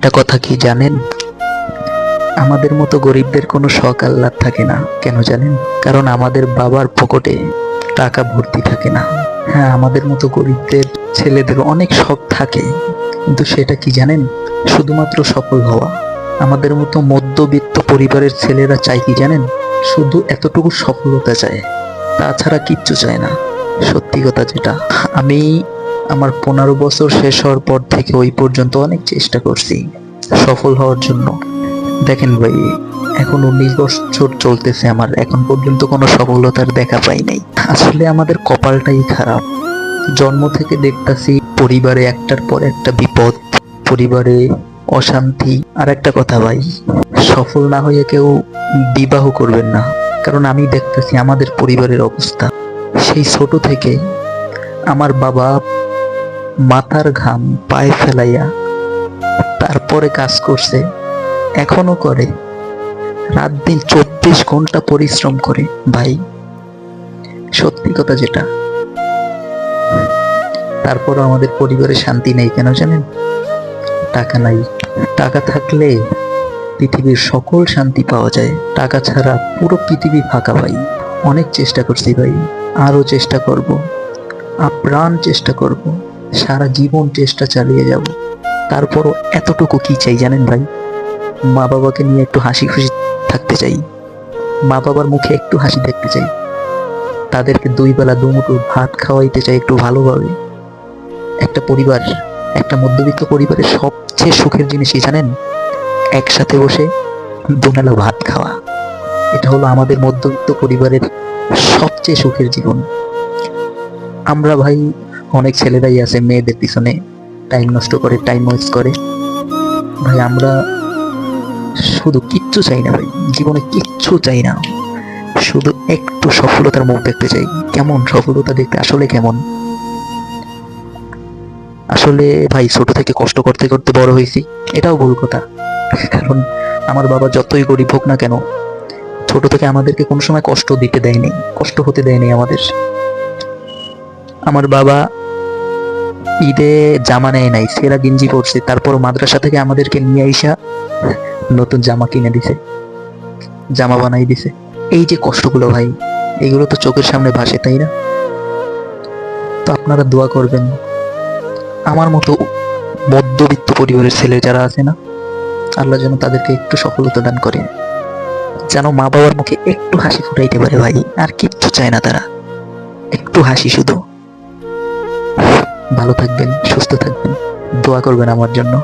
একটা কথা কি জানেন? আমাদের মতো গরিবদের কোনো শখ আহ্লাদ থাকে না। কেন জানেন? কারণ আমাদের বাবার পকেটে টাকা ভর্তি থাকে না। হ্যাঁ, আমাদের মতো গরিবদের ছেলেদের অনেক শখ থাকে, কিন্তু সেটা কি জানেন? শুধুমাত্র সফল হওয়া। আমাদের মতো মধ্যবিত্ত পরিবারের ছেলেরা চায় কি জানেন? শুধু এতটুকু সফলতা চায়, তাছাড়া কিচ্ছু চায় না। সত্যি কথা যেটা, আমি আমার 15 বছর শেষ হওয়ার পর থেকে ওই পর্যন্ত অনেক চেষ্টা করছি সফল হওয়ার জন্য। দেখেন ভাই, এখন 19 বছর চলতেছে আমার, এখন পর্যন্ত কোনো সফলতার দেখা পাই নাই। আসলে আমাদের কপালটাই খারাপ। জন্ম থেকে দেখতাছি পরিবারে একটার পর একটা বিপদ, পরিবারে অশান্তি। আর একটা কথা ভাই, সফল না হয়ে কেউ বিবাহ করবেন না, কারণ আমি দেখতেছি আমাদের পরিবারের অবস্থা। সেই ছোট থেকে আমার বাবা মাথার ঘাম পায়ে ফেলাইয়া তারপরে কাজ করছে, এখনো করে, রাত দিন 24 ঘন্টা পরিশ্রম করে ভাই। সত্যি কথা যেটা, তারপরও আমাদের পরিবারে শান্তি নেই। কেন জানেন? টাকা নাই। টাকা থাকলে পৃথিবীর সকল শান্তি পাওয়া যায়, টাকা ছাড়া পুরো পৃথিবী ফাঁকা ভাই। অনেক চেষ্টা করছি ভাই, আরো চেষ্টা করব, আপ্রাণ চেষ্টা করব, সারা জীবন চেষ্টা চালিয়ে যাব। তারপরও এতটুকু কি চাই জানেন ভাই? মা বাবাকে নিয়ে একটু হাসি খুশি থাকতে চাই, মা বাবার মুখে একটু হাসি দেখতে চাই, তাদেরকে 2 বেলা দুমুঠো ভাত খাওয়াইতে চাই একটু ভালোভাবে। একটা পরিবার, একটা মধ্যবিত্ত পরিবারের সবচেয়ে সুখের জিনিস কি জানেন? একসাথে বসে দুবেলা ভাত খাওয়া। এটা হলো আমাদের মধ্যবিত্ত পরিবারের সবচেয়ে সুখের জীবন। আমরা ভাই, অনেক ছেলেরাই আছে মেয়েদের পিছনে টাইম নষ্ট করে, টাইম ওয়েস্ট করে। ভাই আমরা শুধু কিচ্ছু চাই না ভাই, জীবনে কিচ্ছু চাই না, শুধু একটু সফলতার মুখ দেখতে চাই। কেমন সফলতা দেখতে আসলে কেমন? আসলে ভাই, ছোট থেকে কষ্ট করতে করতে বড় হয়েছি, এটাও ভুল কথা। কারণ আমার বাবা যতই গরিব হোক না কেন, ছোট থেকে আমাদেরকে কোনো সময় কষ্ট দিতে দেয়নি, কষ্ট হতে দেয়নি আমাদের। আমার বাবা ঈদে জামা নেয় নাই, সেরা গেঞ্জি পরছে, তারপর মাদ্রাসা থেকে আমাদেরকে নিয়ে আইসা নতুন জামা কিনে দিছে, জামা বানাই দিছে। এই যে কষ্টগুলো ভাই, এগুলো তো চোখের সামনে ভাসে, তাই না? তো আপনারা দোয়া করবেন আমার মতো মধ্যবিত্ত পরিবারের ছেলে যারা আছে না, আল্লাহ যেন তাদেরকে একটু সফলতা দান করে, যেন মা বাবার মুখে একটু হাসি ফুটাইতে পারে ভাই। আর কিচ্ছু চায় না তারা, একটু হাসি শুধু। ভালো থাকবেন, সুস্থ থাকবেন, দোয়া করবেন আমার জন্য।